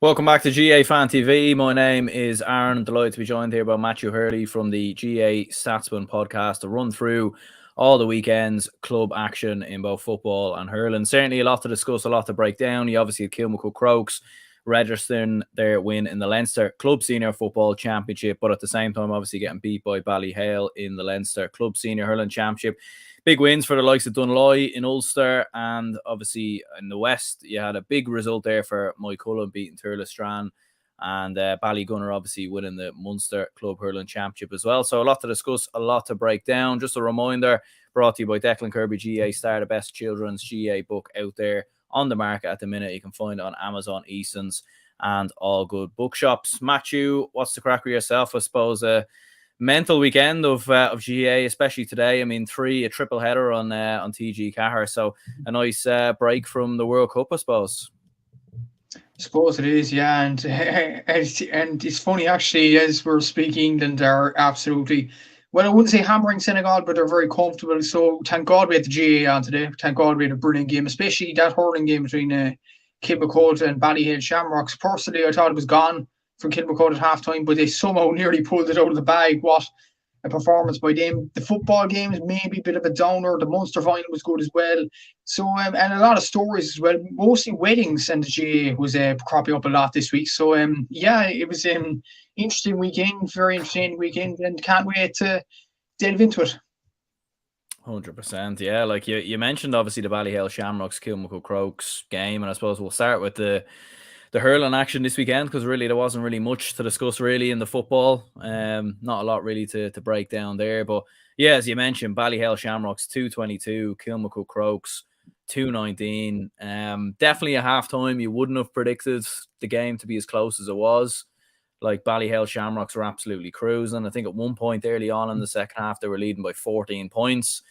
Welcome back to GA Fan TV. My name is Aaron. Delighted to be joined here by Matthew Hurley from the GA Statsman podcast to run through all the weekend's club action in both football and hurling. Certainly a lot to discuss, a lot to break down. You obviously had Kilmacud Crokes registering their win in the Leinster Club Senior Football Championship, but at the same time obviously getting beat by Ballyhale in the Leinster Club Senior Hurling Championship. Big wins for the likes of Dunloy in Ulster, and obviously in the West, you had a big result there for Moycullen beating Thurles, and Ballygunner obviously winning the Munster Club Hurling Championship as well. So a lot to discuss, a lot to break down. Just a reminder, brought to you by Declan Kirby GA Star, the best children's GA book out there on the market at the minute. You can find it on Amazon, Easons, and all good bookshops. Matthew, what's the crack with yourself? I suppose mental weekend of GA, especially today. I mean, a triple header on TG Cahir, so a nice break from the World Cup, I suppose. I suppose it is, yeah, and it's funny actually. As we're speaking, England are absolutely, well, I wouldn't say hammering Senegal, but they're very comfortable. So thank God we had the GA on today. Thank God we had a brilliant game, especially that hurling game between Kilmacud and Ballyhale Shamrocks. Personally, I thought it was gone from Kilmacud at halftime, but they somehow nearly pulled it out of the bag. What a performance by them. The football games maybe a bit of a downer. The Munster final was good as well. So and a lot of stories as well. Mostly weddings, and the GA was cropping up a lot this week. So yeah, it was interesting weekend, very entertaining weekend, and can't wait to delve into it. 100%, yeah. Like you mentioned, obviously the Ballyhale Shamrocks Kilmacud Crokes game, and I suppose we'll start with the hurling action this weekend, because really there wasn't really much to discuss really in the football. Not a lot really to break down there. But yeah, as you mentioned, Ballyhale Shamrocks 222, Kilmacud Crokes 219. Definitely a half-time you wouldn't have predicted the game to be as close as it was. Like Ballyhale Shamrocks were absolutely cruising. I think at one point early on in the second half, they were leading by 14 points.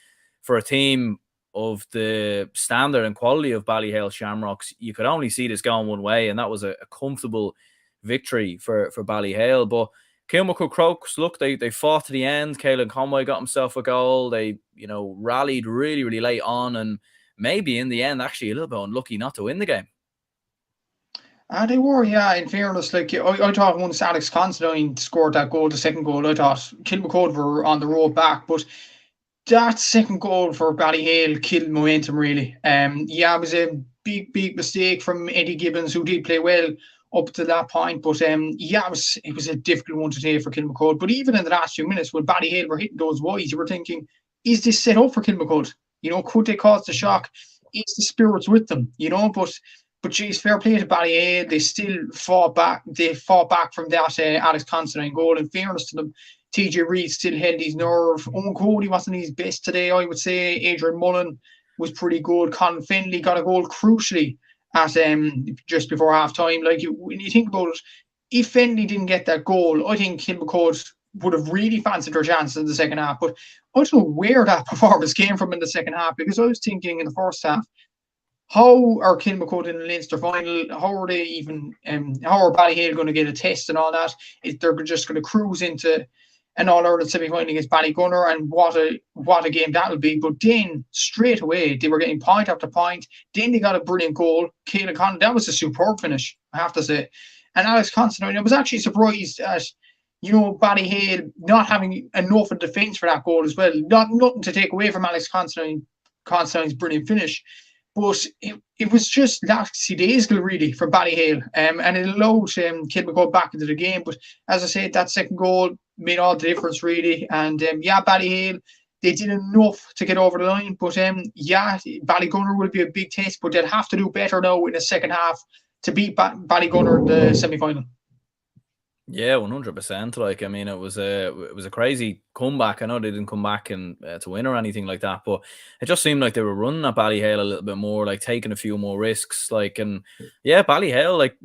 For a team of the standard and quality of Ballyhale Shamrocks, you could only see this going one way, and that was a comfortable victory for Ballyhale. But Kilmacud Crokes, look, they fought to the end. Caelan Conway got himself a goal. They, rallied really, really late on, and maybe in the end, actually a little bit unlucky not to win the game. They were, yeah, in fairness. Like, I thought once Alex Considine scored that goal, the second goal, I thought Kilmacud were on the road back, but that second goal for Ballyhale killed momentum, really. Yeah, it was a big mistake from Eddie Gibbons, who did play well up to that point. But yeah, it was a difficult one to take for Kilmacud. But even in the last few minutes, when Ballyhale were hitting those wides, you were thinking, is this set up for Kilmacud? Could they cause the shock? Is the spirits with them? But geez, fair play to Ballyhale. They still fought back. They fought back from that Alex Considine goal. In fairness to them, TJ Reid still held his nerve. Owen Cody wasn't his best today, I would say. Adrian Mullen was pretty good. Colin Findlay got a goal crucially at just before half time. Like, when you think about it, if Findlay didn't get that goal, I think Kilmacud would have really fancied their chances in the second half. But I don't know where that performance came from in the second half, because I was thinking in the first half, how are Kilmacud in the Leinster final? How are they even? How are Ballyhale going to get a test and all that? They're just going to cruise into an All-Ireland semi-final against Ballygunner, and what a game that'll be. But then straight away they were getting point after point. Then they got a brilliant goal. Caelan Conlon, that was a superb finish, I have to say. And Alex Considine, I was actually surprised at Ballyhale not having enough in defence for that goal as well. Nothing to take away from Alex Considine's brilliant finish. But it was just lackadaisical, really, for Ballyhale. And it allowed Kilmacud back into the game. But as I said, that second goal made all the difference, really. And yeah, Ballyhale, they did enough to get over the line. But yeah, Ballygunner will be a big test, but they'll have to do better now in the second half to beat Ballygunner in the semi-final. Yeah, 100%. Like, I mean, it was a crazy comeback. I know they didn't come back and to win or anything like that, but it just seemed like they were running at Ballyhale a little bit more, like taking a few more risks. Like, and yeah, Ballyhale, like,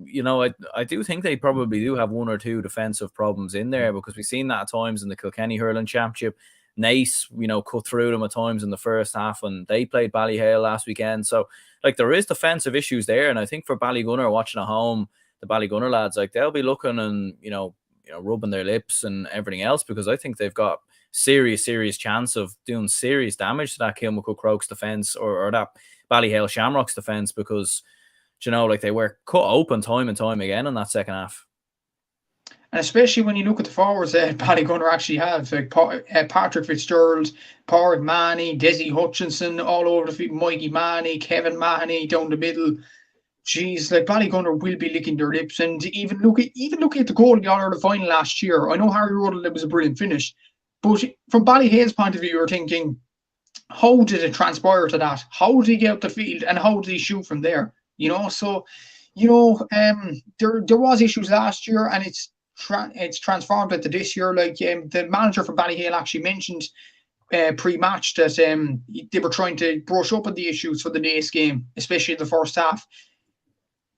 I do think they probably do have one or two defensive problems in there, because we've seen that at times in the Kilkenny Hurling Championship. Naas, cut through them at times in the first half when they played Ballyhale last weekend. So, like, there is defensive issues there, and I think for Ballygunner watching at home, the Ballygunner lads, like, they'll be looking and rubbing their lips and everything else, because I think they've got serious chance of doing serious damage to that Kilmacud Crokes defence or that Ballyhale Shamrocks defence, because you know, like they were cut open time and time again in that second half. And especially when you look at the forwards that Ballygunner actually have, like Patrick Fitzgerald, Pádraig Mahoney, Desi Hutchinson, all over the field, Mikey Mahoney, Kevin Mahoney down the middle. Jeez, like Ballygunner will be licking their lips. And even looking at the goal in the All-Ireland final last year, I know Harry Ruddle, it was a brilliant finish. But from Ballyhale's point of view, you're thinking, how did it transpire to that? How did he get up the field and how did he shoot from there? You know, so, there was issues last year and it's transformed into this year. Like the manager for Ballyhale actually mentioned pre-match that they were trying to brush up on the issues for the Naas game, especially in the first half.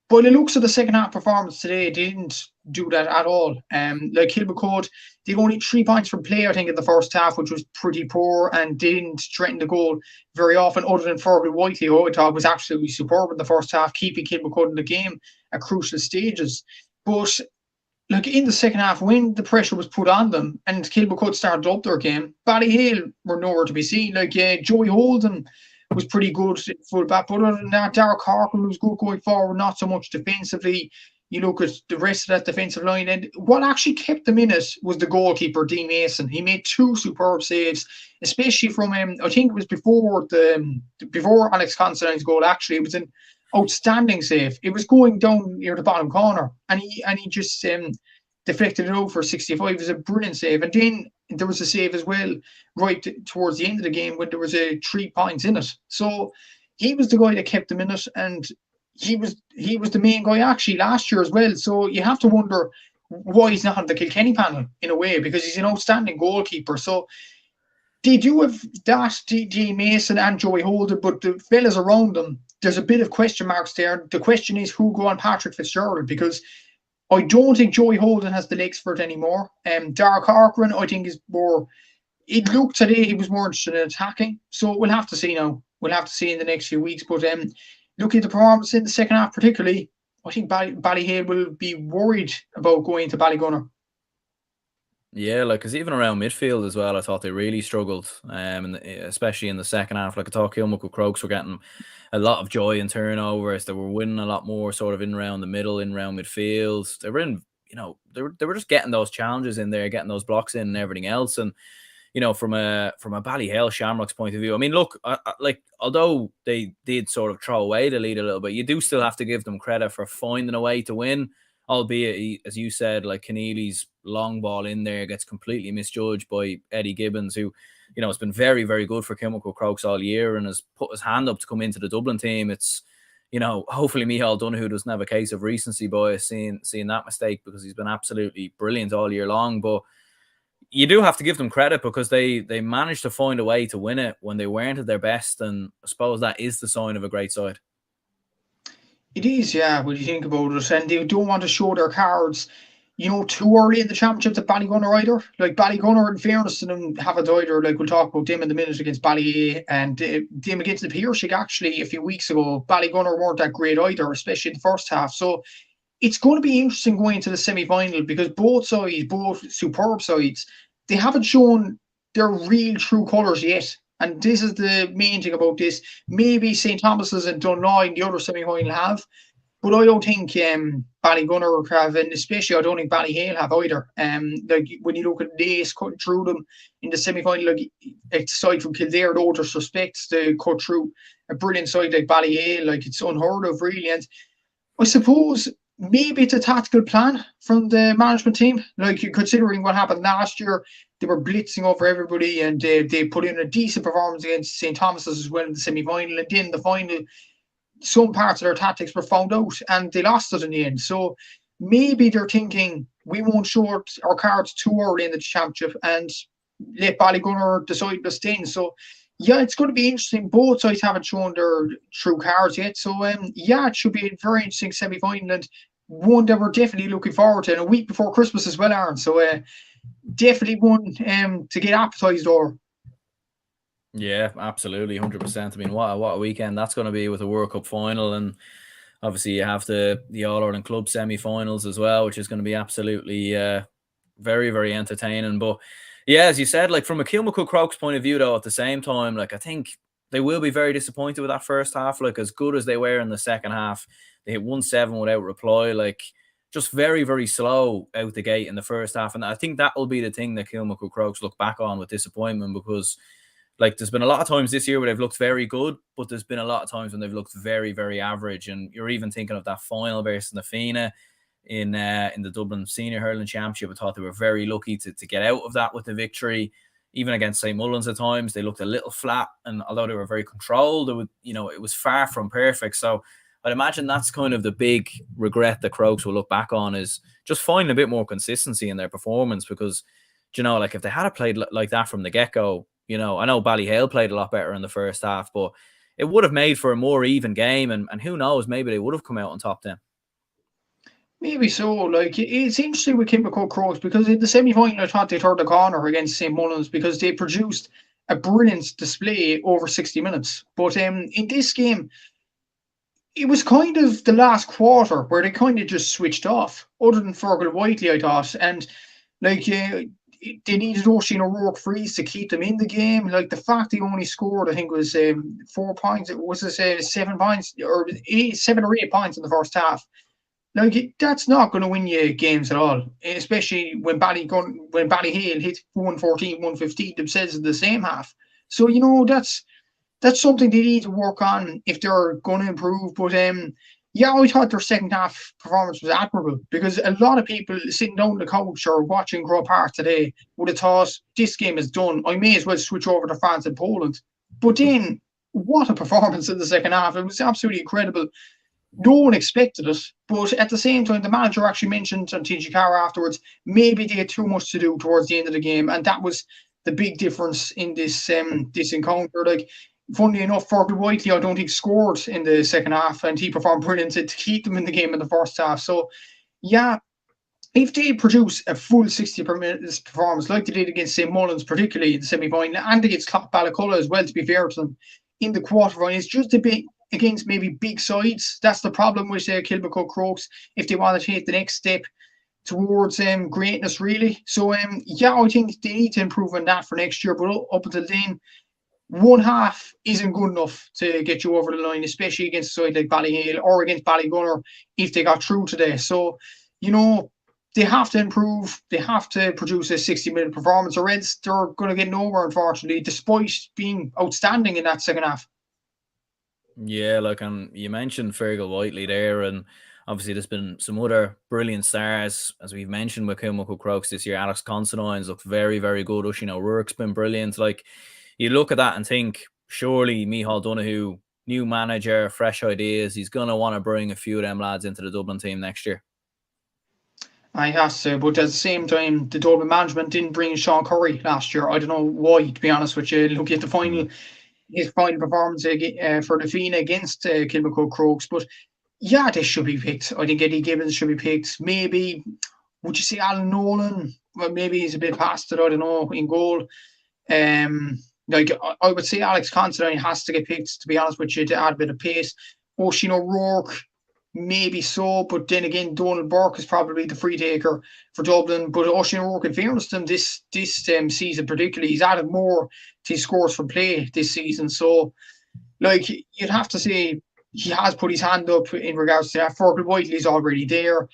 But it looks at the second half performance today, they didn't do that at all. Like Kilmacud, they only 3 points from play, I think, in the first half, which was pretty poor, and didn't threaten the goal very often, other than Fergal Whiteley, who I thought was absolutely superb in the first half, keeping Kilmacud in the game at crucial stages. But like in the second half, when the pressure was put on them and Kilmacud started up their game, Ballyhale were nowhere to be seen. Like Joey Holden was pretty good full back, but other than that, Darragh Corcoran was good going forward, not so much defensively. You look at the rest of that defensive line, and what actually kept them in it was the goalkeeper, Dean Mason. He made 2 superb saves, especially from I think it was before Alex Considine's goal. Actually, it was an outstanding save. It was going down near the bottom corner, and he just deflected it over for 65. It was a brilliant save. And then there was a save as well right towards the end of the game when there was 3 points in it. So he was the guy that kept them in it, and he was the main guy actually last year as well. So you have to wonder why he's not on the Kilkenny panel in a way, because he's an outstanding goalkeeper. So they do have that, D. Mason and Joey Holden, but the fellas around them, there's a bit of question marks there. The question is who go on Patrick Fitzgerald, because I don't think Joey Holden has the legs for it anymore. Darragh Corcoran, I think, is more. It looked today he was more interested in attacking. So we'll have to see now. We'll have to see in the next few weeks. But looking at the performance in the second half, particularly, I think Ballyhale will be worried about going to Ballygunner. Yeah, like, because even around midfield as well, I thought they really struggled, especially in the second half. Like I thought Kilmacud Crokes were getting a lot of joy in turnovers. They were winning a lot more sort of in around the middle, in around midfield. They were in, they were just getting those challenges in there, getting those blocks in and everything else. And, from a Ballyhale Shamrock's point of view, I mean, look, like, although they did sort of throw away the lead a little bit, you do still have to give them credit for finding a way to win. Albeit, as you said, like Keneally's long ball in there gets completely misjudged by Eddie Gibbons, who, has been very, very good for Kilmacud Crokes all year and has put his hand up to come into the Dublin team. It's, hopefully Micheál Donoghue doesn't have a case of recency bias seeing that mistake, because he's been absolutely brilliant all year long. But you do have to give them credit, because they managed to find a way to win it when they weren't at their best. And I suppose that is the sign of a great side. It is, yeah, when you think about it. And they don't want to show their cards, too early in the championship to Ballygunner either. Like Ballygunner, in fairness to them, haven't either. Like we'll talk about them in a minute against Ballyhale and them against the Piercing actually a few weeks ago. Ballygunner weren't that great either, especially in the first half. So it's going to be interesting going into the semi-final, because both sides, both superb sides, they haven't shown their real true colours yet. And this is the main thing about this. Maybe St. Thomas's and Dunnoy in the other semi-final have, but I don't think Ballygunner have, and especially I don't think Ballyhale have either. Like when you look at Naas cutting through them in the semi-final, like aside from Kildare, though, there's suspects to cut through a brilliant side like Ballyhale, like it's unheard of really. And I suppose maybe it's a tactical plan from the management team, like considering what happened last year. They were blitzing over everybody, and they put in a decent performance against St. Thomas's as well in the semi-final. And then the final, some parts of their tactics were found out and they lost it in the end. So maybe they're thinking, we won't show our cards too early in the championship and let Ballygunner decide the staying. So yeah, it's going to be interesting. Both sides haven't shown their true cards yet. So yeah, it should be a very interesting semi-final, and one that we're definitely looking forward to, and a week before Christmas as well, Aaron. So definitely one to get appetized over. Yeah, absolutely, 100%. I mean, what a weekend that's going to be with a World Cup final, and obviously you have the All Ireland Club semi-finals as well, which is going to be absolutely very, very entertaining. But yeah, as you said, like from a Kilmacud Crokes point of view, though, at the same time, like I think they will be very disappointed with that first half. Like as good as they were in the second half, They hit 1-7 without reply. Like, just very, very slow out the gate in the first half. And I think that will be the thing that Kilmacud Crokes look back on with disappointment, because like there's been a lot of times this year where they've looked very good, but there's been a lot of times when they've looked very, very average. And you're even thinking of that final versus Na Fianna in the Dublin Senior Hurling Championship. I thought they were very lucky to get out of that with the victory. Even against St. Mullins at times, they looked a little flat, and although they were very controlled, it was far from perfect. So I'd imagine that's kind of the big regret that Crokes will look back on, is just finding a bit more consistency in their performance. Because, like if they had played like that from the get-go, I know Ballyhale played a lot better in the first half, but it would have made for a more even game, and who knows, maybe they would have come out on top then. Maybe so. Like, it's interesting with Kilmacud Crokes, because in the semi-final I thought they turned the corner against St. Mullins, because they produced a brilliant display over 60 minutes. But in this game, it was kind of the last quarter where they kind of just switched off, other than Fergal Whiteley, I thought. And like, they needed Oisin O'Rourke Freeze to keep them in the game. Like, the fact they only scored, I think, was 4 points. It was 7 points, or 7 or 8 points in the first half. Like, that's not going to win you games at all, especially when Ballyhale hit 114, 115 themselves in the same half. So, that's something they need to work on if they're going to improve. But I thought their second half performance was admirable, because a lot of people sitting down on the couch or watching Grove Park today would have thought, this game is done, I may as well switch over to France and Poland. But then, what a performance in the second half. It was absolutely incredible. No one expected it, but at the same time, the manager actually mentioned on TG Carr afterwards, maybe they had too much to do towards the end of the game, and that was the big difference in this encounter. Like, funnily enough, Fergal Whiteley, I don't think, scored in the second half, and he performed brilliant to keep them in the game in the first half. So, yeah, if they produce a full 60 minutes performance like they did against St. Mullins, particularly in the semi-final, and against Ballyhale as well, to be fair to them, in the quarterfinals, it's just a bit against maybe big sides. That's the problem with Kilmacud Crokes, if they want to take the next step towards greatness, really. So, I think they need to improve on that for next year. But up until then, one half isn't good enough to get you over the line, especially against a side like Ballyhale or against Ballygunner if they got through today. So, they have to improve. They have to produce a 60-minute performance, or else they're going to get nowhere, unfortunately, despite being outstanding in that second half. Yeah, like, you mentioned Fergal Whiteley there, and obviously there's been some other brilliant stars, as we've mentioned, with Kilmacud Crokes this year. Alex Considine's looked very, very good. Oisin O'Rourke's been brilliant. Like, you look at that and think, surely Micheál Donoghue, new manager, fresh ideas, he's going to want to bring a few of them lads into the Dublin team next year. I have to, but at the same time, the Dublin management didn't bring Sean Curry last year. I don't know why, to be honest with you. Look at the final. His final performance for the Fianna against Kilmacud Crokes. But yeah, they should be picked. I think Eddie Gibbons should be picked. Maybe, would you say Alan Nolan? Well, maybe he's a bit past it, I don't know, in goal. Like, I would say Alex Considine has to get picked, to be honest with you, to add a bit of pace. Oisin O'Rourke, maybe so, but then again, Donald Burke is probably the free taker for Dublin. But Oisin O'Rourke, in fairness to him, this season particularly, he's added more to his scores from play this season. So, like, you'd have to say he has put his hand up in regards to that. Fergal Whiteley's already there.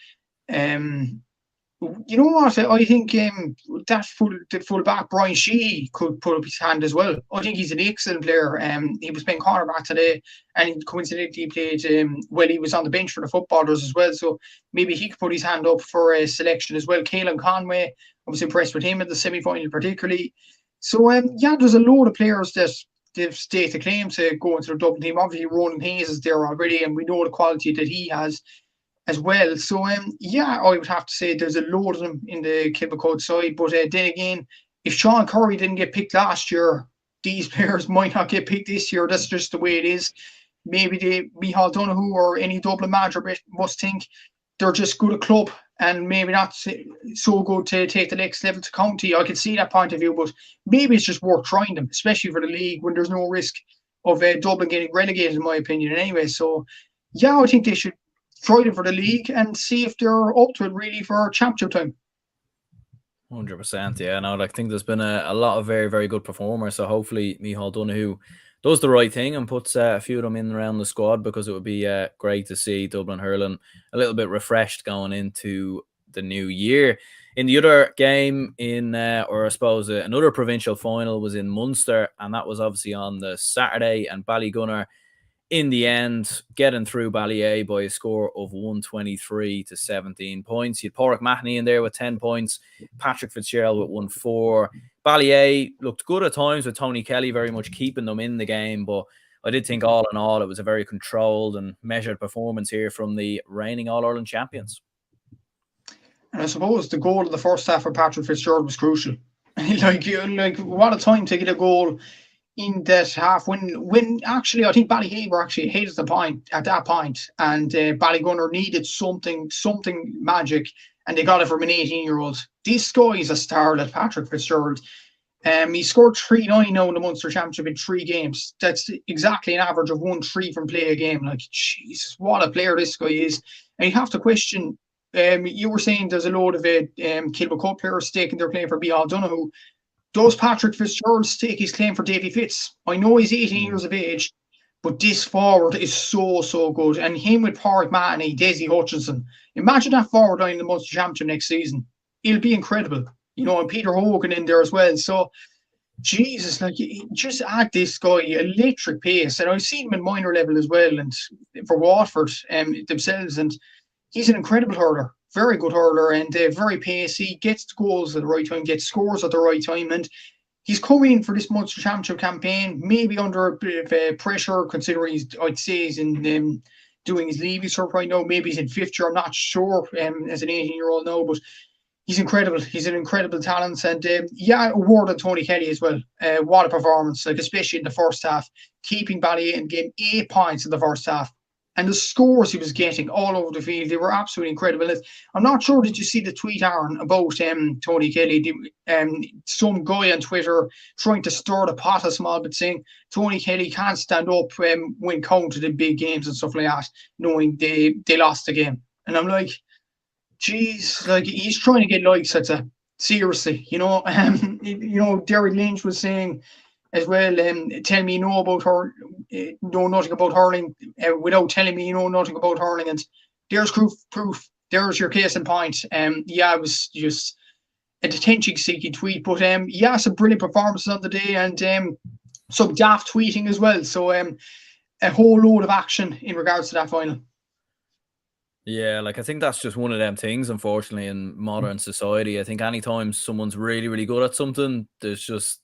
You know what? I think the full back, Brian Sheehy, could put up his hand as well. I think he's an excellent player. He was playing cornerback today, and coincidentally played he was on the bench for the footballers as well. So maybe he could put his hand up for a selection as well. Caelan Conway, I was impressed with him in the semi-final particularly. So there's a load of players that they've staked a claim to go into the Dublin team. Obviously, Ronan Hayes is there already, and we know the quality that he has as well. So, I would have to say there's a load of them in the Kilmacud side. But then again, if Sean Curry didn't get picked last year, these players might not get picked this year. That's just the way it is. Maybe Micheál Donoghue or any Dublin manager must think they're just good at club and maybe not so good to take the next level to county. I can see that point of view, but maybe it's just worth trying them, especially for the league when there's no risk of Dublin getting relegated, in my opinion, anyway. So, I think they should try them for the league and see if they're up to it really for championship time. 100%. Yeah, no, I think there's been a lot of very, very good performers. So hopefully Micheál Donoghue does the right thing and puts a few of them in around the squad, because it would be great to see Dublin hurling a little bit refreshed going into the new year. In the other game, or I suppose another provincial final was in Munster, and that was obviously on the Saturday, and Ballygunner in the end, getting through Ballyhale by a score of 123 to 17 points. You had Porrick Mahoney in there with 10 points, Patrick Fitzgerald with 1-4. Ballyhale looked good at times with Tony Kelly very much keeping them in the game, but I did think all in all it was a very controlled and measured performance here from the reigning All-Ireland champions. And I suppose the goal of the first half for Patrick Fitzgerald was crucial. like what a time to get a goal in that half when actually I think Ballyhale were actually ahead of the point at that point, and Ballygunner needed something magic, and they got it from an 18-year-old. This guy is a starlet, Patrick Fitzgerald. He scored 3-9 now in the Munster Championship in 3 games. That's exactly an average of 1-3 from play a game. Like, Jesus, what a player this guy is. And you have to question. You were saying there's a load of Kilmacup players taking their claim for Micheál Donoghue. Does Patrick Fitzgerald stake his claim for Davy Fitz? I know he's 18 years of age, but this forward is so good. And him with Porrick Mahoney, Desi Hutchinson. Imagine that forward line in the Munster Championship next season. It'll be incredible. And Peter Hogan in there as well. So, Jesus, just add this guy, electric pace. And I've seen him in minor level as well, and for Waterford themselves. And he's an incredible hurler. Very good hurler, and very pacey, gets goals at the right time, gets scores at the right time, and he's coming for this Munster Championship campaign, maybe under a bit of pressure, considering I'd say he's in doing his leaving cert right now. Maybe he's in 5th year, I'm not sure, as an 18-year-old now, but he's incredible. He's an incredible talent, and award on Tony Kelly as well. What a performance, especially in the first half, keeping Ballyhale in game 8 points in the first half. And the scores he was getting all over the field, they were absolutely incredible. I'm not sure, did you see the tweet, Aaron, about Tony Kelly? Some guy on Twitter trying to stir the pot a small bit, saying Tony Kelly can't stand up when counted in big games and stuff like that, knowing they lost the game. And I'm like, geez, he's trying to get likes. Seriously, Derek Lynch was saying as well, tell me you know about her, know nothing about hurling without telling me you know nothing about hurling. And there's proof. There's your case in point. It was just a attention-seeking tweet, but some brilliant performances on the day, and some daft tweeting as well. So a whole load of action in regards to that final. Yeah, I think that's just one of them things, unfortunately, in modern society. I think anytime someone's really, really good at something, there's just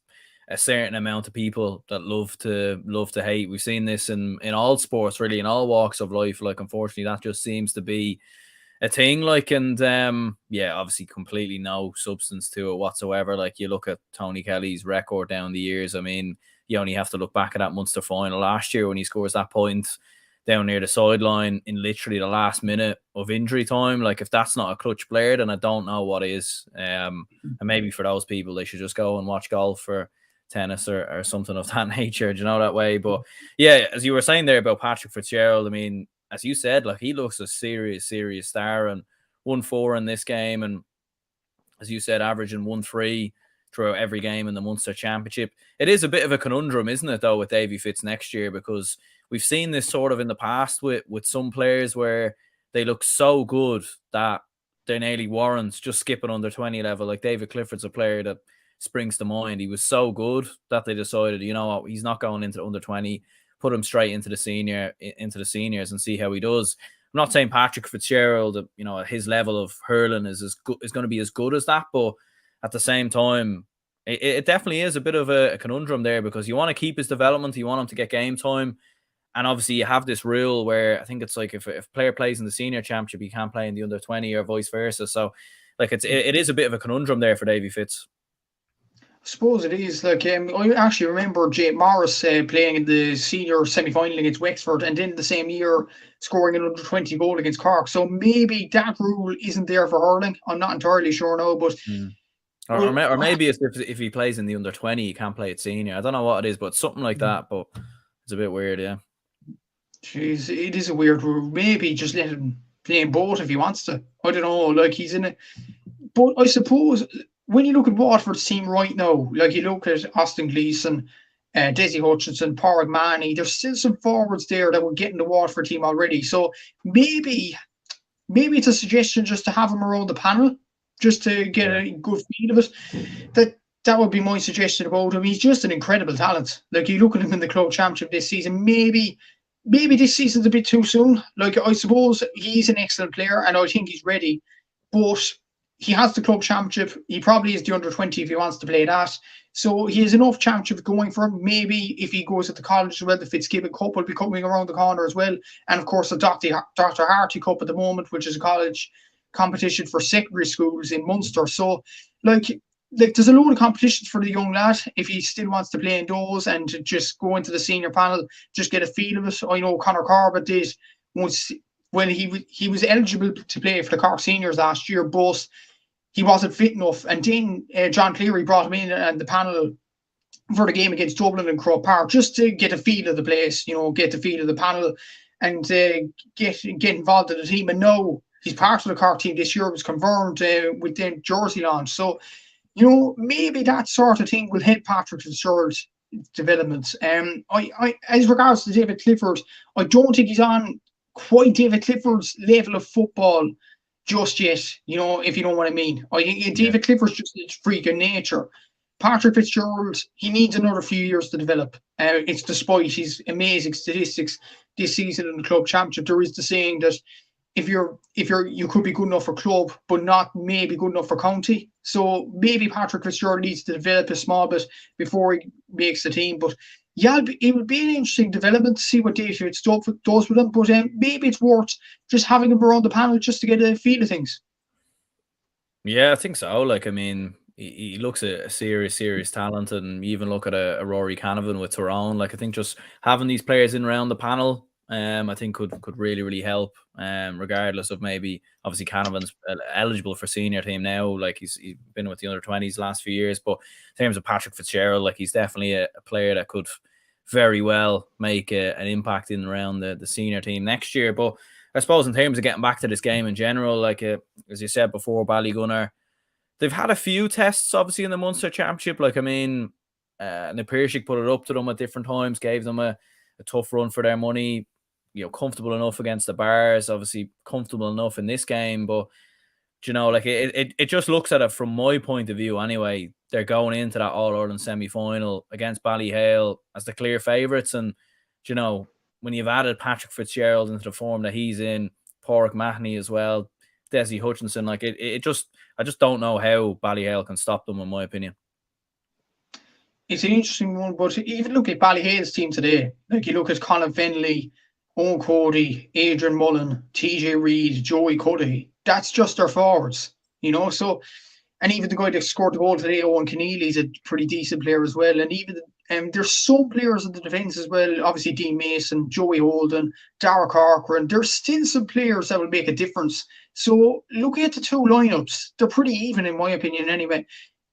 a certain amount of people that love to hate. We've seen this in all sports, really, in all walks of life. Unfortunately, that just seems to be a thing. Obviously, completely no substance to it whatsoever. You look at Tony Kelly's record down the years. I mean, you only have to look back at that Munster final last year when he scores that point down near the sideline in literally the last minute of injury time. If that's not a clutch player, then I don't know what is. And maybe for those people, they should just go and watch golf or tennis or something of that nature, that way. But yeah, as you were saying there about Patrick Fitzgerald, I mean, as you said, he looks a serious star, and 1-4 in this game, and as you said, averaging 1-3 throughout every game in the Munster Championship. It is a bit of a conundrum, isn't it, though, with Davy Fitz next year, because we've seen this sort of in the past with some players where they look so good that they nearly warrants just skipping under 20 level. David Clifford's a player that springs to mind. He was so good that they decided, you know what, he's not going into under 20, put him straight into the seniors and see how he does. I'm not saying Patrick Fitzgerald, at his level of hurling is going to be as good as that, but at the same time, it definitely is a bit of a conundrum there, because you want to keep his development, you want him to get game time, and obviously you have this rule where I think it's if a player plays in the senior championship, he can't play in the under 20 or vice versa. So it is a bit of a conundrum there for Davy Fitz. I suppose it is. I actually remember Jake Morris playing in the senior semi-final against Wexford, and then the same year scoring an under 20 goal against Cork. So maybe that rule isn't there for hurling. I'm not entirely sure now, but or maybe it's if he plays in the under 20, he can't play at senior. I don't know what it is, but something like that. But it's a bit weird, yeah. Jeez, it is a weird rule. Maybe just let him play in both if he wants to. I don't know. He's in it, but I suppose when you look at Waterford's team right now, like you look at Austin Gleeson, Desi Hutchinson, Porrick Manny, there's still some forwards there that were getting the Waterford team already. So maybe it's a suggestion just to have him around the panel, just to get a good feel of it. That would be my suggestion about him. He's just an incredible talent. Like, you look at him in the club championship this season, maybe this season's a bit too soon. Like, I suppose he's an excellent player and I think he's ready, but he has the club championship. He probably is the under 20 if he wants to play that. So he has enough championship going for him. Maybe if he goes at the college as well, the Fitzgibbon Cup will be coming around the corner as well. And of course, the Dr. Harty Cup at the moment, which is a college competition for secondary schools in Munster. So, like there's a load of competitions for the young lad if he still wants to play in those and to just go into the senior panel, just get a feel of it. I know Conor Corbett did once when he was eligible to play for the Cork seniors last year, but he wasn't fit enough. And then John Cleary brought him in and the panel for the game against Dublin and Croke Park just to get a feel of the place, get the feel of the panel and get involved in the team. And now he's part of the Cork team this year. It was confirmed with the jersey launch. So, maybe that sort of thing will help Patrick Fitzgerald's development. I as regards to David Clifford, I don't think he's on quite David Clifford's level of football just yet, if you know what I mean. I think David Clifford's just a freak of nature. Patrick Fitzgerald, he needs another few years to develop. It's despite his amazing statistics this season in the club championship. There is the saying that if you could be good enough for club, but not maybe good enough for county. So maybe Patrick Fitzgerald needs to develop a small bit before he makes the team. But yeah, it would be an interesting development to see what David Fitzgerald does with him. But maybe it's worth just having him around the panel just to get a feel of things. Yeah, I think so. Like, I mean, he looks a serious talent, and you even look at a Rory Canavan with Tyrone. Like, I think just having these players in around the panel, I think could really help. Regardless of maybe obviously Canavan's eligible for senior team now. Like, he's been with the under 20s last few years, but in terms of Patrick Fitzgerald, like, he's definitely a player that could very well make an impact in around the senior team next year. But I suppose in terms of getting back to this game in general, like as you said before, Ballygunner, they've had a few tests obviously in the Munster Championship. Like, I mean, Napiershik put it up to them at different times, gave them a tough run for their money. Comfortable enough against the Bars, obviously comfortable enough in this game, but like it just looks at it from my point of view anyway. They're going into that All-Ireland semi-final against Ballyhale as the clear favourites, and when you've added Patrick Fitzgerald into the form that he's in, Porrick Mahoney as well, Desi Hutchinson, like I just don't know how Ballyhale can stop them, in my opinion. It's an interesting one, but even look at Ballyhale's team today. Like, you look at Colin Fennelly, Owen Cody, Adrian Mullen, TJ Reid, Joey Cuddihy. That's just their forwards, So, and even the guy that scored the goal today, Owen Keneally, is a pretty decent player as well. And even there's some players in the defence as well. Obviously, Dean Mason, Joey Holden, Dara Corcoran. There's still some players that will make a difference. So, looking at the two lineups, they're pretty even in my opinion anyway.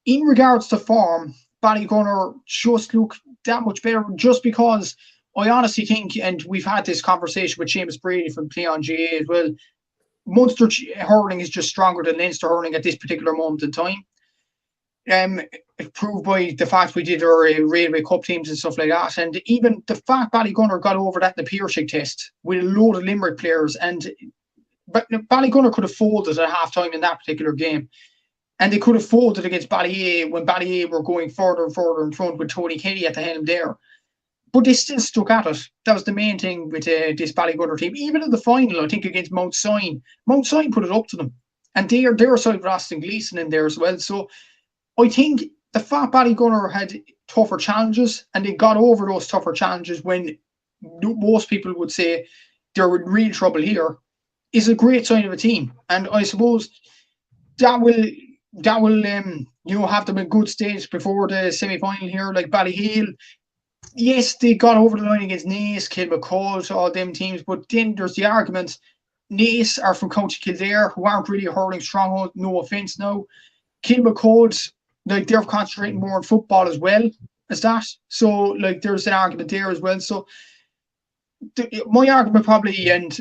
In regards to form, Ballygunner just look that much better just because I honestly think, and we've had this conversation with Seamus Brady from Play on GA as well, Munster hurling is just stronger than Leinster hurling at this particular moment in time. Proved by the fact we did our Railway Cup teams and stuff like that. And even the fact Ballygunner got over that in the Piershig test with a load of Limerick players. But Ballygunner could have folded at half-time in that particular game. And they could have folded against Ballyhale when Ballyhale were going further and further in front with Tony Kelly at the helm there. But they still stuck at it. That was the main thing with this Ballygunner team. Even in the final, I think against Mount Sion put it up to them. And they're side with Austin Gleeson in there as well. So I think the fact Ballygunner had tougher challenges and they got over those tougher challenges when most people would say they're in real trouble here is a great sign of a team. And I suppose that will have them in good state before the semi-final here. Like Ballyhale, yes, they got over the line against Naas, Kilmacud, all them teams, but then there's the argument. Naas are from County Kildare, who aren't really a hurling stronghold, no offence now. Kilmacud, like, they're concentrating more on football as well as that. So, like, there's an argument there as well. So, my argument probably, and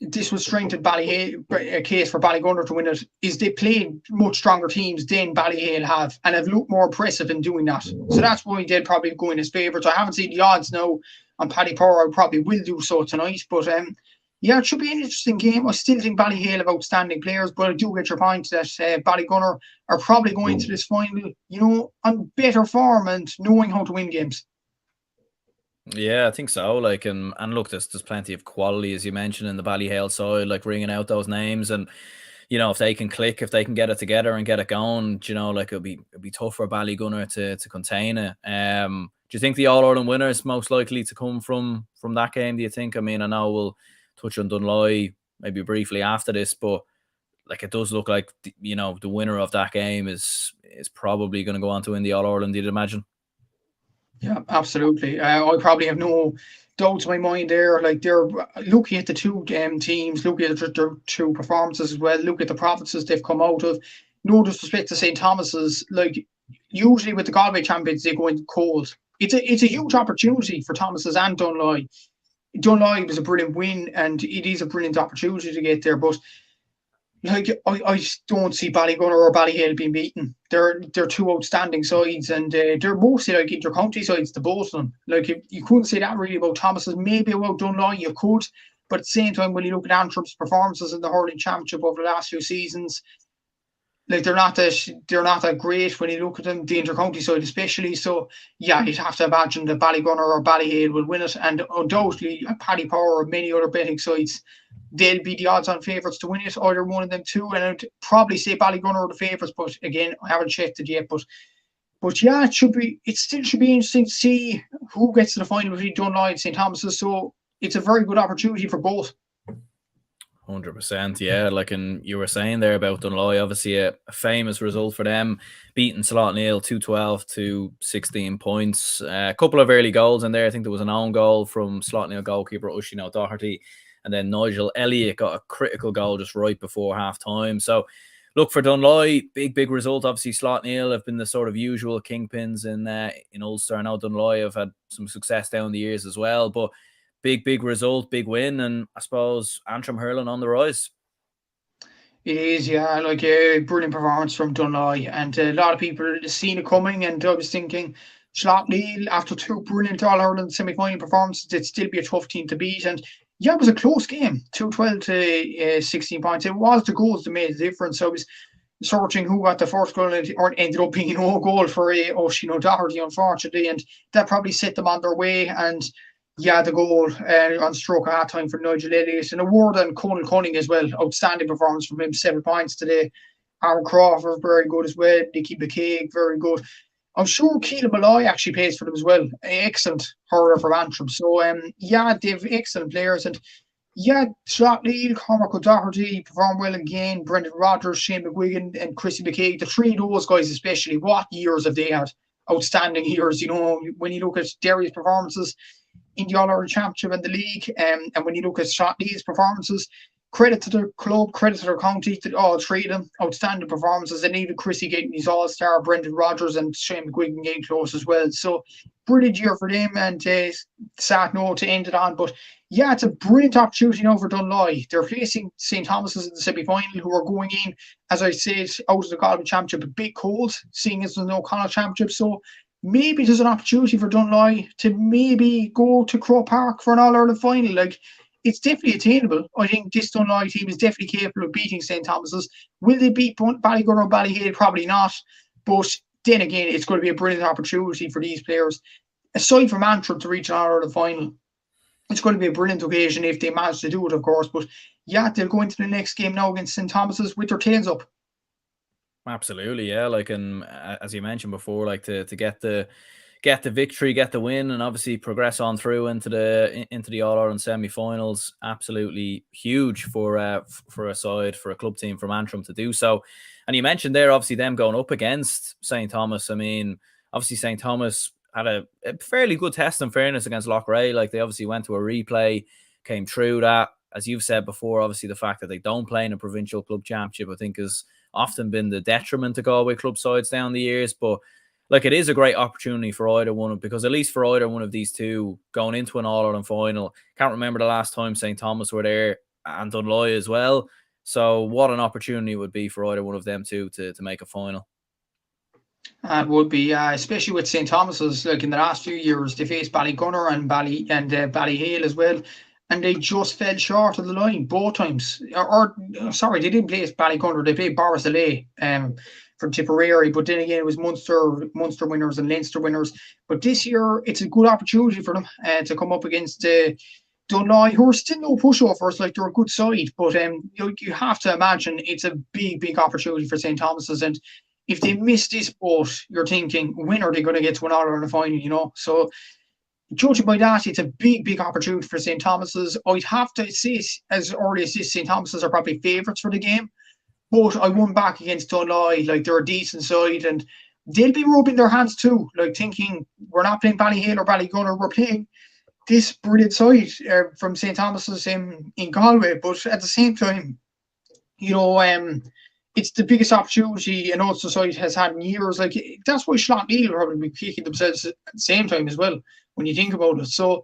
this will strengthen Ballyhale, a case for Ballygunner to win it, is they played much stronger teams than Ballyhale have and have looked more impressive in doing that. So that's why they'll probably go in his favourites. I haven't seen the odds now on Paddy Power. I probably will do so tonight. But yeah, it should be an interesting game. I still think Ballyhale have outstanding players, but I do get your point that Ballygunner are probably going to this final, on better form and knowing how to win games. Yeah, I think so. Like, and look, there's plenty of quality, as you mentioned, in the Ballyhale side, like ringing out those names. And if they can click, if they can get it together and get it going, like it'll be tough for Ballygunner to contain it. Do you think the All Ireland winner is most likely to come from that game? Do you think? I mean, I know we'll touch on Dunloy maybe briefly after this, but like it does look like the winner of that game is probably going to go on to win the All Ireland. You'd imagine. Yeah, absolutely. I probably have no doubts in my mind there. Like, they're looking at the two teams, looking at their two performances as well, look at the provinces they've come out of. No disrespect to St. Thomas's, like usually with the Galway champions, they go in cold. It's a huge opportunity for Thomas's and Dunloy. Dunloy was a brilliant win, and it is a brilliant opportunity to get there. But like, I don't see Ballygunner or Ballyhale being beaten. They're two outstanding sides, and they're mostly like inter-county sides, the both of them. Like, you couldn't say that really about Thomas's. Maybe about Dunloy you could, but at the same time, when you look at Antrim's performances in the hurling championship over the last few seasons, like they're not that great when you look at them, the inter-county side especially. So yeah, you'd have to imagine that Ballygunner or Ballyhale will win it, and undoubtedly Paddy Power or many other betting sides, they'll be the odds-on favourites to win it, either one of them two. And I'd probably say Ballygunner are the favourites, but again, I haven't checked it yet. But yeah, it still should be interesting to see who gets to the final between Dunloy and St. Thomas's. So it's a very good opportunity for both. 100%, yeah. Like, and you were saying there about Dunloy, obviously a famous result for them, beating Slaughtneil 212 to 16 points. A couple of early goals in there. I think there was an own goal from Slaughtneil goalkeeper Oisin O'Doherty, and then Nigel Elliott got a critical goal just right before half time. So look, for Dunloy, big result. Obviously, Slaughtneil have been the sort of usual kingpins in Ulster. I know Dunloy have had some success down the years as well, but big result, big win, and I suppose Antrim hurling on the rise. It is, yeah, like a brilliant performance from Dunloy, and a lot of people seen it coming. And I was thinking, Slaughtneil, after two brilliant All Ireland semi-final performances, it'd still be a tough team to beat. And yeah, it was a close game, 212 to 16 points. It was the goals that made the difference. So I was searching who got the first goal, or ended up being no goal for Oisin O'Doherty, unfortunately, and that probably set them on their way. And yeah, the goal on stroke at half time for Nigel Elliott, and a word on Conal Cunning as well. Outstanding performance from him, 7 points today. Aaron Crawford, very good as well. Nicky McCaig, very good. I'm sure Keelan Malloy actually plays for them as well. Excellent hurler from Antrim. So yeah, they've excellent players. And yeah, Slaughtneil, Cormac O'Doherty performed well again. Brendan Rodgers, Shane McGuigan, and Chrissy McCaig. The three of those guys especially, what years have they had? Outstanding years. When you look at Derry's performances in the All-Ireland Championship and the league, and when you look at Slaughtneil's performances, credit to their club, credit to their county, to all three of them, outstanding performances. And even Chrissy getting his All-Star, Brendan Rodgers and Shane McGuigan getting close as well. So brilliant year for them, and sad note to end it on. But yeah, it's a brilliant opportunity now for Dunloy. They're facing St. Thomas's in the semi-final, who are going in, as I said, out of the Galway Championship, a bit cold, seeing as there's no Connacht Championship. So maybe there's an opportunity for Dunloy to maybe go to Croke Park for an All-Ireland final. Like, it's definitely attainable. I think this Dunloy team is definitely capable of beating St. Thomas's. Will they beat Ballygunner or Ballyhale? Probably not. But then again, it's going to be a brilliant opportunity for these players, aside from Antrim, to reach an All-Ireland final. It's going to be a brilliant occasion if they manage to do it, of course. But yeah, they'll go into the next game now against St. Thomas's with their tails up. Absolutely, yeah. Like, and as you mentioned before, like to get the victory, get the win, and obviously progress on through into the All Ireland semi-finals. Absolutely huge for a side, for a club team from Antrim to do so. And you mentioned there, obviously, them going up against St. Thomas. I mean, obviously St. Thomas had a fairly good test, in fairness, against Loughrea. Like, they obviously went to a replay, came through that. As you've said before, obviously the fact that they don't play in a provincial club championship, I think, is often been the detriment to Galway club sides down the years. But like, it is a great opportunity for either one, because at least for either one of these two going into an All-Ireland final, can't remember the last time St. Thomas were there and Dunloy as well. So what an opportunity it would be for either one of them two to make a final. It would be, especially with St Thomas's. Like in the last few years, they faced Ballygunner and Ballyhale as well, and they just fell short of the line both times. Sorry, they didn't play Ballygunner. They played Borrisaley from Tipperary, but then again, it was Munster winners and Leinster winners. But this year, it's a good opportunity for them to come up against Dunloy, who are still no pushovers. Like, they're a good side, but you have to imagine it's a big opportunity for St Thomas's. And if they miss this boat, you're thinking, when are they going to get to an All-Ireland final, So judging by that, it's a big opportunity for St Thomas's. I'd have to say, as early as this, St Thomas's are probably favourites for the game. But I won back against Dunloy. Like, they're a decent side, and they'll be rubbing their hands too, like thinking, we're not playing Ballyhale or Ballygunner, we're playing this brilliant side from St Thomas's in Galway. But at the same time, it's the biggest opportunity an Ulster side has had in years. Like, that's why Schlottmeal will probably be kicking themselves at the same time as well, when you think about it. So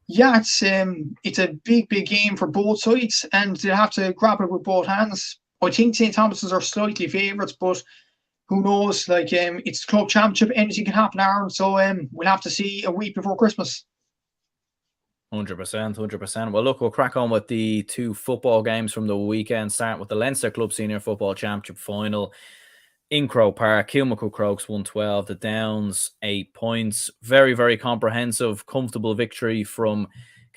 yeah, it's a big game for both sides, and they'll have to grab it with both hands. I think St Thomas's are slightly favourites, but who knows? Like, it's the club championship, anything can happen, Aaron. So we'll have to see a week before Christmas. 100%. Well, look, we'll crack on with the two football games from the weekend, starting with the Leinster Club Senior Football Championship final in Croke Park. Kilmacud Crokes 112, the Downs 8 points. Very comprehensive, comfortable victory from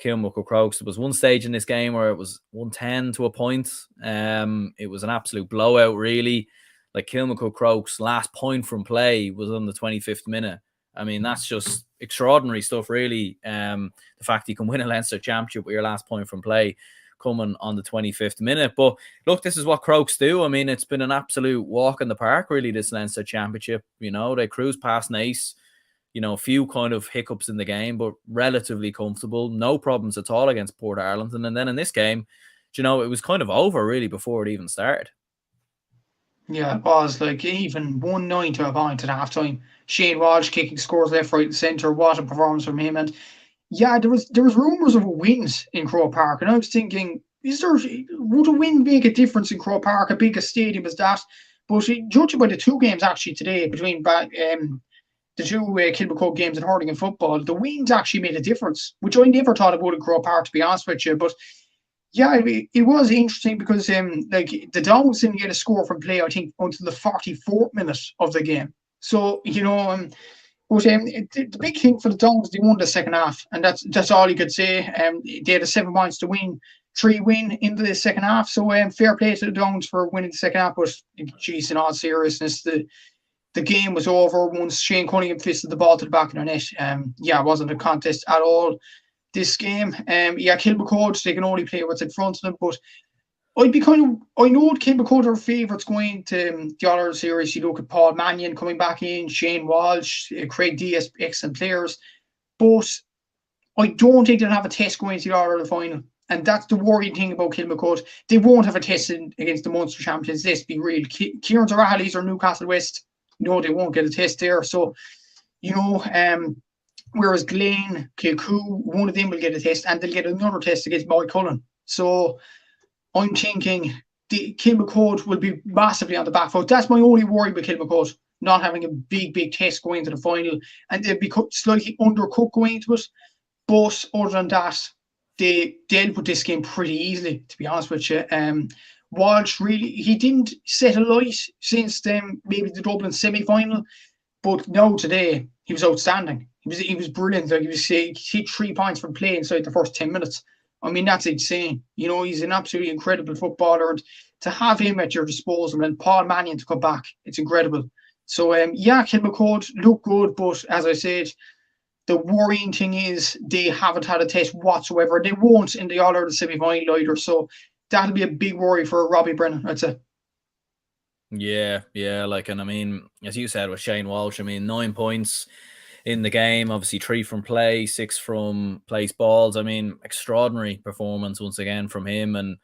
Kilmacud Crokes. There was one stage in this game where it was 110 to a point. It was an absolute blowout, really. Like, Kilmacud Crokes' last point from play was on the 25th minute. I mean, that's just extraordinary stuff, really. The fact you can win a Leinster championship with your last point from play coming on the 25th minute. But look, this is what Crokes do. I mean, it's been an absolute walk in the park, really, this Leinster championship. They cruised past Naas. A few kind of hiccups in the game, but relatively comfortable. No problems at all against Port Arlington. And then in this game, it was kind of over, really, before it even started. Yeah, it was. Like, even 1-9 to a point at halftime. Shane Walsh kicking scores left, right, and centre. What a performance from him. And yeah, there was rumours of a win in Croke Park, and I was thinking, would a win make a difference in Croke Park, a big a stadium as that? But judging by the two games actually today between the two Kilmacud games in hurling and football, the wins actually made a difference, which I never thought it would in Croke Park, to be honest with you. But yeah, it was interesting because the Downs didn't get a score from play, I think, until the 44th minute of the game. So, but the big thing for the Downs, they won the second half, and that's all you could say. They had a 7 points to win, 3 win into the second half. So fair play to the Downs for winning the second half. But geez, in all seriousness, the game was over once Shane Cunningham fisted the ball to the back of the net. It wasn't a contest at all, this game. Kilmacud, they can only play what's in front of them, but I know Kilmacud are favourites going to the All-Ireland series. You look at Paul Mannion coming back in, Shane Walsh, Craig Diaz, excellent players, but I don't think they'll have a test going to the All-Ireland final, and that's the worrying thing about Kilmacud. They won't have a test against the Munster champions. Let's be real. Kieran's O'Reilly's or Newcastle West, they won't get a test there. So, whereas Glen, Kilcoo, one of them will get a test, and they'll get another test against Moycullen. So I'm thinking the Kilmacud will be massively on the back foot. That's my only worry with Kilmacud, not having a big test going into the final, and they'll be slightly undercooked going into it. But other than that, they'll put this game pretty easily, to be honest with you. Walsh, really, he didn't set a light since maybe the Dublin semi-final, but no, today he was outstanding. He was brilliant. Like, he hit 3 points from play inside the first 10 minutes. I mean, that's insane. He's an absolutely incredible footballer, and to have him at your disposal and Paul Mannion to come back, it's incredible. So Kilmacud look good, but as I said, the worrying thing is they haven't had a test whatsoever. They won't in the All-Ireland semi-final either. So that'll be a big worry for Robbie Brennan, I'd say. Yeah. And I mean, as you said with Shane Walsh, I mean, 9 points in the game, obviously 3 from play, 6 from place balls. I mean, extraordinary performance once again from him. And,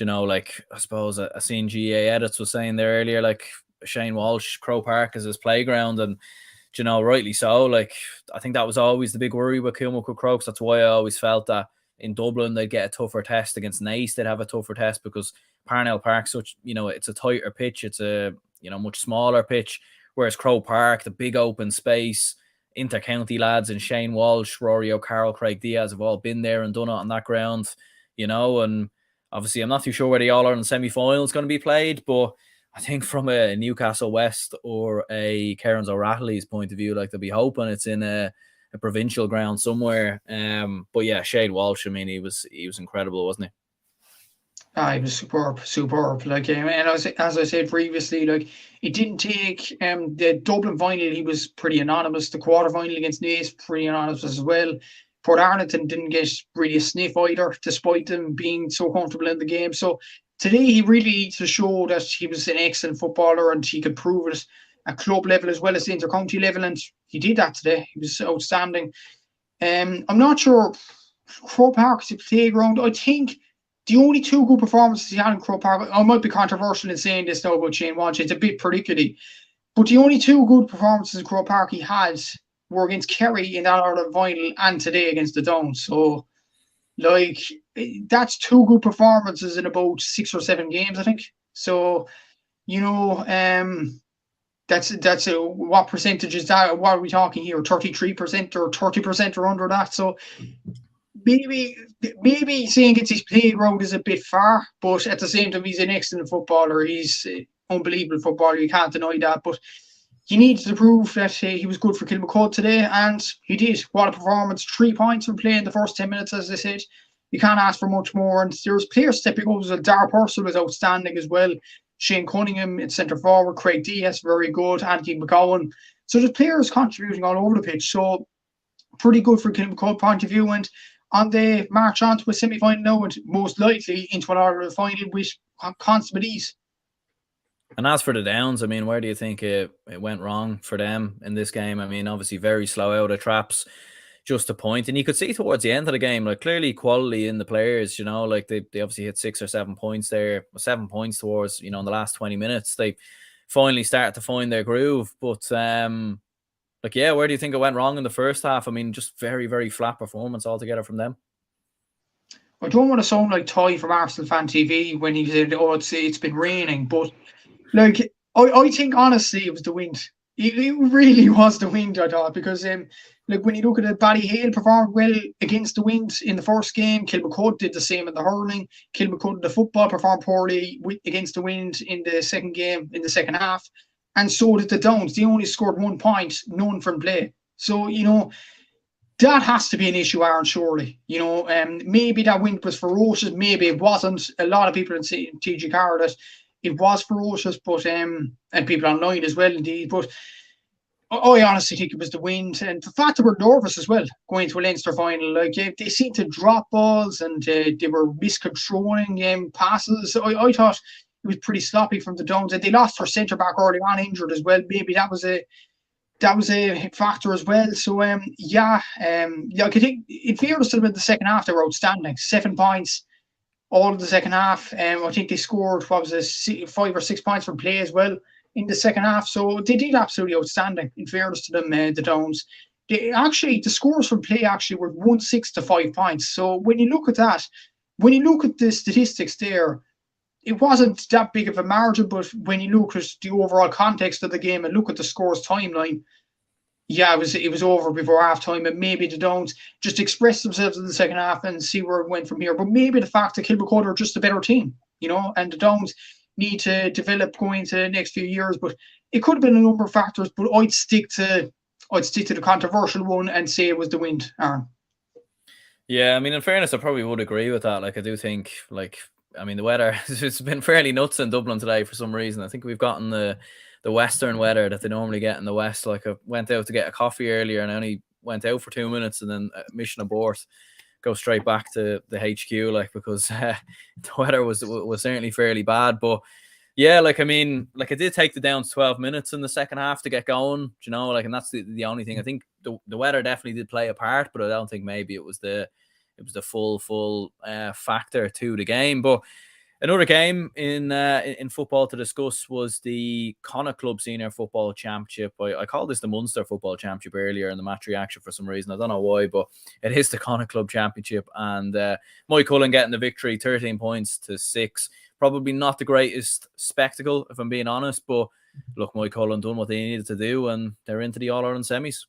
I suppose I seen GA Edits was saying there earlier, like, Shane Walsh, Croke Park is his playground, and, rightly so. Like, I think that was always the big worry with Kilmacud Crokes. That's why I always felt that in Dublin they'd get a tougher test. Against Naas they'd have a tougher test because Parnell Park, such, it's a tighter pitch. It's a, much smaller pitch. Whereas Croke Park, the big open space, inter-county lads and Shane Walsh, Rory O'Carroll, Craig Diaz have all been there and done it on that ground, and obviously I'm not too sure where the All-Ireland semi-final is going to be played, but I think from a Newcastle West or a Cairns O'Rahilly's point of view, like they'll be hoping it's in a provincial ground somewhere. But yeah, Shane Walsh, I mean, he was incredible, wasn't he? He was superb. Like, and as I said previously, like it didn't take the Dublin final. He was pretty anonymous. The quarter final against Naas, pretty anonymous as well. Port Arlington didn't get really a sniff either, despite them being so comfortable in the game. So today he really needs to show that he was an excellent footballer and he could prove it at club level as well as the inter-county level, and he did that today. He was outstanding. I'm not sure Croke Park is a playground. I think the only two good performances he had in Croke Park, I might be controversial in saying this now about Shane Walsh, it's a bit predictable, but the only two good performances in Croke Park he had were against Kerry in that Ireland final and today against the Downs. So, like, that's two good performances in about 6 or 7 games, I think. So, that's what percentage is that? What are we talking here? 33% or 30% or under that? So, maybe saying it's his playground is a bit far, but at the same time, he's an excellent footballer. He's an unbelievable footballer. You can't deny that. But he needs to prove that he was good for Kilmacud today, and he did. What a performance. 3 points from play in the first 10 minutes, as I said. You can't ask for much more. And there's players stepping up as well. Dar Purcell was outstanding as well. Shane Cunningham at centre forward. Craig Diaz, very good. Andy McGowan. So the players contributing all over the pitch. So pretty good for Kilmacud point of view. And on the march on to a semi-final now, and most likely into an Ireland final with consummate ease. And as for the Downs, I mean, where do you think it went wrong for them in this game? I mean, obviously very slow out of traps, just a point. And you could see towards the end of the game, like clearly quality in the players, like they obviously hit 6 or 7 points there, 7 points towards, in the last 20 minutes. They finally started to find their groove. But where do you think it went wrong in the first half? I mean, just very, very flat performance altogether from them. I don't want to sound like Ty from Arsenal Fan TV when he said, it's been raining, but like I think honestly it was the wind. It really was the wind, I thought, because when you look at it, Ballyhale performed well against the wind in the first game. Kilmacud did the same in the hurling. Kilmacud, the football, performed poorly against the wind in the second game, in the second half. And so did the Downs. They only scored 1 point, none from play. So, that has to be an issue, Aaron, surely. Maybe that wind was ferocious. Maybe it wasn't. A lot of people in TG Car that it was ferocious, but and people online as well, indeed. But I honestly think it was the wind. And the fact they were nervous as well going to a Leinster final. Like, they seemed to drop balls and they were miscontrolling passes. I thought it was pretty sloppy from the Downs, and they lost their centre back early on, injured as well. Maybe that was a factor as well. So I think in fairness to them in the second half, they were outstanding. 7 points, all of the second half. I think they scored 5 or 6 points from play as well in the second half. So they did absolutely outstanding. In fairness to them, the Downs. The scores from play actually were 1-6 to 5 points. So when you look at that, when you look at the statistics there, it wasn't that big of a margin, but when you look at the overall context of the game and look at the scores timeline, it was over before half-time, and maybe the Downs just expressed themselves in the second half and see where it went from here. But maybe the fact that Kilmacud are just a better team, and the Downs need to develop going into the next few years. But it could have been a number of factors, but I'd stick to the controversial one and say it was the wind, Aaron. Yeah, I mean, in fairness, I probably would agree with that. Like, I do think, the weather, it's been fairly nuts in Dublin today for some reason. I think we've gotten the western weather that they normally get in the west. Like, I went out to get a coffee earlier and I only went out for 2 minutes and then mission abort, go straight back to the HQ, because the weather was certainly fairly bad. But yeah, it did take the Downs 12 minutes in the second half to get going, and that's the only thing. I think the weather definitely did play a part, but I don't think maybe it was the full factor to the game. But Another game in football to discuss was the Connacht Club Senior Football Championship. I called this the Munster Football Championship earlier in the match reaction for some reason. I don't know why, but it is the Connacht Club Championship. And Moycullen getting the victory, 13 points to 6. Probably not the greatest spectacle, if I'm being honest. But look, Moycullen done what they needed to do, and they're into the All-Ireland semis.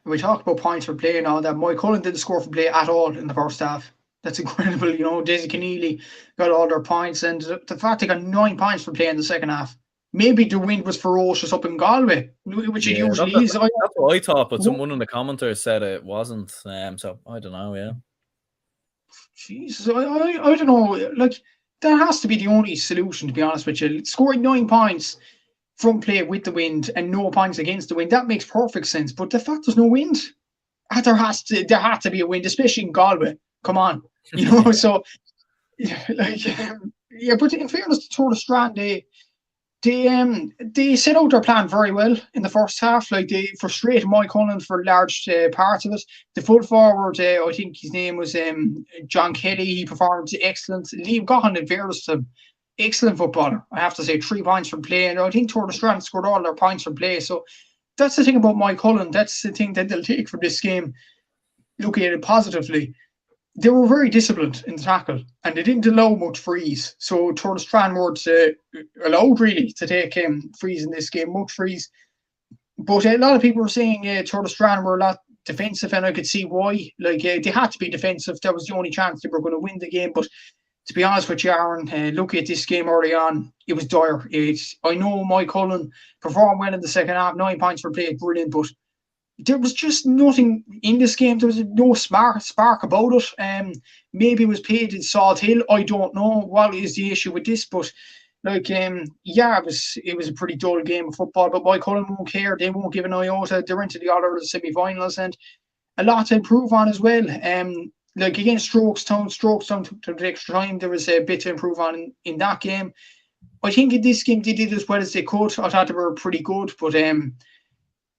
We talked about points for play and all that. Moycullen didn't score for play at all in the first half. That's incredible. Daisy Keneally got all their points, and the fact they got 9 points for play in the second half. Maybe the wind was ferocious up in Galway, which it usually is. That's what I thought, but someone in the commenters said it wasn't. So I don't know. Yeah. Jesus, I don't know. Like, that has to be the only solution, to be honest with you. Scoring 9 points from play with the wind and no points against the wind, that makes perfect sense. But the fact there's no wind, there had to be a wind, especially in Galway. Come on, so but in fairness to Tour de Strand, they set out their plan very well in the first half. Like, they frustrated Moycullen for large parts of it. The full forward, I think his name was John Kelly. He performed excellent. Liam Gahan, in fairness to him, excellent footballer. I have to say, 3 points from play, and I think Tour de Strand scored all their points from play. So that's the thing about Moycullen. That's the thing that they'll take from this game. Looking at it positively, they were very disciplined in the tackle, and they didn't allow much freeze. So Tour de Strand weren't allowed really to take freeze in this game, much freeze. But a lot of people were saying Tour de Strand were a lot defensive, and I could see why. Like, they had to be defensive. That was the only chance they were going to win the game. But to be honest with you, Aaron, looking at this game early on, it was dire. I know Moycullen performed well in the second half, 9 points for play, brilliant, but there was just nothing in this game. There was no spark about it. Maybe it was paid in Salt Hill. I don't know what is the issue with this, but like, it was a pretty dull game of football. But Moycullen won't care. They won't give an iota. They're into the All-Ireland semi-finals, and a lot to improve on as well. Like, against Strokestown to the extra time, there was a bit to improve on in that game. I think in this game they did as well as they could. I thought they were pretty good, but in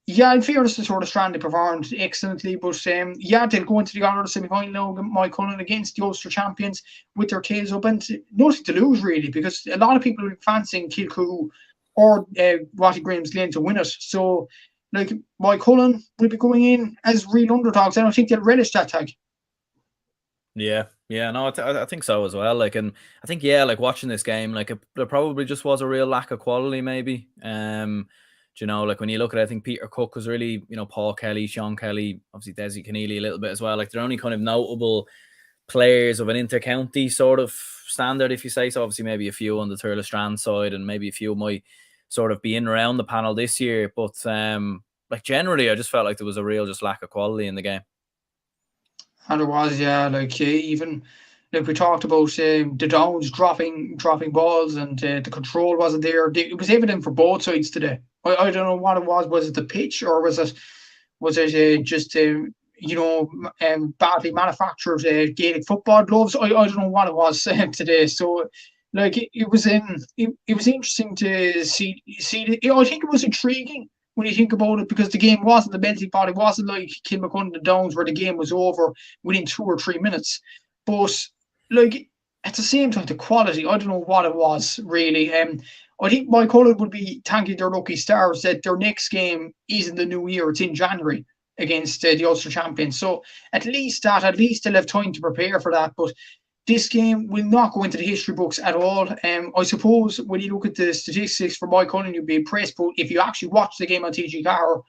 fairness to Tour de Strand, they performed excellently. But they'll go into the All-Ireland semi-final now, Moycullen against the Ulster champions with their tails up, and nothing to lose really, because a lot of people are fancying Kilcoo or Watty Graham's Glen to win it. So, like, Moycullen will be going in as real underdogs. I don't think they'll relish that tag. Yeah, no, I think so as well. Like, and I think, like, watching this game, like, there probably just was a real lack of quality, maybe. Like, when you look at it, I think Peter Cook was really, Paul Kelly, Sean Kelly, obviously Desi Keneally a little bit as well. Like, they're only kind of notable players of an inter-county sort of standard, if you say so. Obviously, maybe a few on the Tour Strand side, and maybe a few might sort of be in around the panel this year. But like, generally, I just felt like there was a real just lack of quality in the game. And there was, even like we talked about the Downs dropping balls, and the control wasn't there. It was evident for both sides today. I don't know what it was. Was it the pitch, or was it just badly manufactured Gaelic football gloves? I don't know what it was today. So, like, it was interesting to see. I think it was intriguing when you think about it, because the game wasn't the melting pot. It wasn't like Kilmacud and Downs where the game was over within 2 or 3 minutes. But, like, at the same time, the quality, I don't know what it was really. I think Moycullen would be thanking their lucky stars that their next game isn't the new year. It's in January against the Ulster champions. So at least they'll have time to prepare for that. But this game will not go into the history books at all. I suppose when you look at the statistics for Moycullen, you'd be impressed. But if you actually watch the game on TG Car,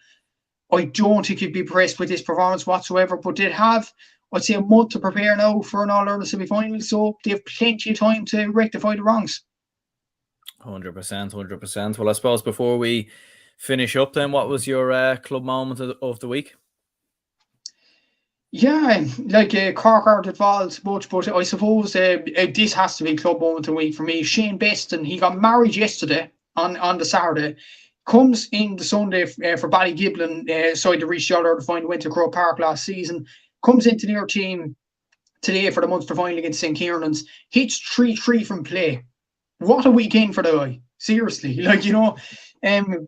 I don't think you'd be impressed with this performance whatsoever. But they'd have, I'd say, a month to prepare now for an All-Ireland semi-final. So they have plenty of time to rectify the wrongs. 100%. Well, I suppose before we finish up then, what was your club moment of the week? Yeah, like, Cork aren't involved much, but I suppose this has to be club moment of the week for me. Shane Beston, he got married yesterday on the Saturday, comes in the Sunday for Ballygiblin, side to reach the All-Ireland final, went to Croke Park last season, comes into their team today for the Munster final against St. Kieran's, hits 3-3 from play. What a weekend for the guy. Seriously. Like,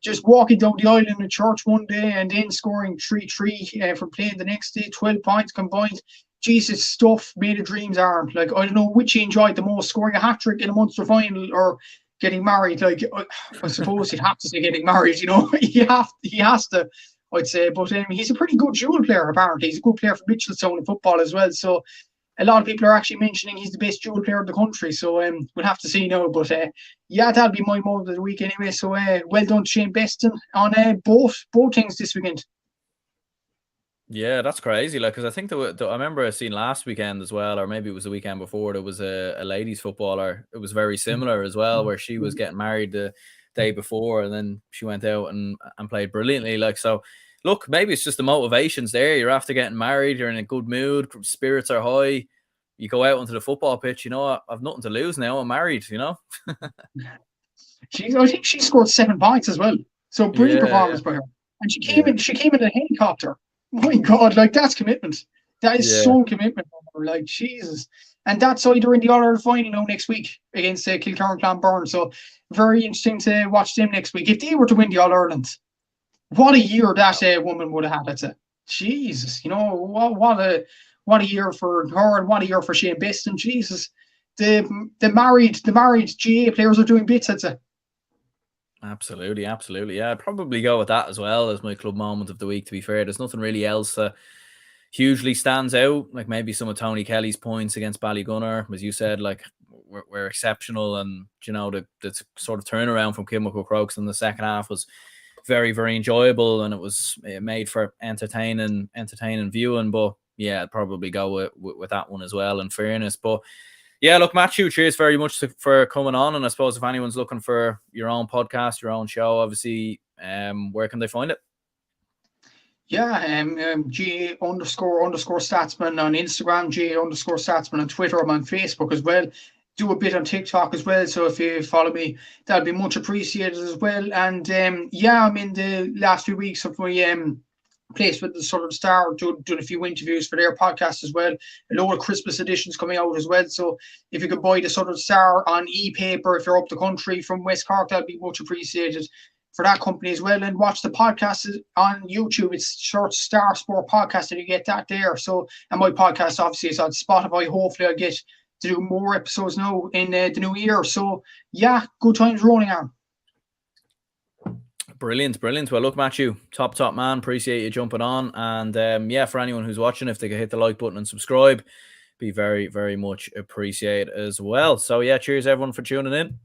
just walking down the aisle in the church one day and then scoring 3-3 from play the next day, 12 points combined. Jesus, stuff made of dreams aren't. Like, I don't know which he enjoyed the most, scoring a hat-trick in a Munster final or getting married. Like, I suppose you'd have to say getting married, he has to, I'd say. But he's a pretty good dual player, apparently. He's a good player for Mitchelstown in football as well. So a lot of people are actually mentioning he's the best dual player in the country. So we'll have to see now. But yeah, that'll be my moment of the week anyway. So well done to Shane Beston on both things this weekend. Yeah, that's crazy. Like, because I think I remember seeing last weekend as well, or maybe it was the weekend before. There was a ladies footballer. It was very similar as well, where she was getting married the day before, and then she went out and played brilliantly. Like, so look, maybe it's just the motivations there. You're after getting married. You're in a good mood. Spirits are high. You go out onto the football pitch. I've nothing to lose now. I'm married. I think she scored 7 points as well. So brilliant performance by her. And she came in a helicopter. My God, like, that's commitment. That is so commitment. Like, Jesus. And that's either in the All-Ireland final now next week against Kilkerran Clonburn. So very interesting to watch them next week. If they were to win the All-Ireland, what a year that woman would have had. That's it. Jesus, what a year for her, and what a year for Shane Beston. Jesus, the married GA players are doing bits. I'd say. Absolutely. Yeah, I'd probably go with that as well as my club moment of the week. To be fair, there's nothing really else hugely stands out. Like maybe some of Tony Kelly's points against Ballygunner, as you said, like were exceptional, and the sort of turnaround from Kilmacud Crokes in the second half was very, very enjoyable, and it was made for entertaining viewing. But yeah, I'd probably go with that one as well, in fairness. But yeah, look, Matthew, cheers very much for coming on. And I suppose if anyone's looking for your own podcast, your own show, obviously, where can they find it? Yeah, GA_statsman on Instagram, GA_statsman on Twitter. I'm on Facebook as well. Do a bit on TikTok as well. So if you follow me, that'll be much appreciated as well. And yeah, I'm in the last few weeks of my place with the Southern Star, doing a few interviews for their podcast as well. A load of Christmas editions coming out as well. So if you could buy the Southern Star on e-paper, if you're up the country from West Cork, that'd be much appreciated for that company as well. And watch the podcast on YouTube. It's Short Star Sport Podcast, and you get that there. So, and my podcast obviously is on Spotify. Hopefully I'll get to do more episodes now in the new year. So yeah, good times rolling on. Brilliant. Well, look, Matthew, top man. Appreciate you jumping on. And yeah, for anyone who's watching, if they could hit the like button and subscribe, be very, very much appreciated as well. So yeah, cheers everyone for tuning in.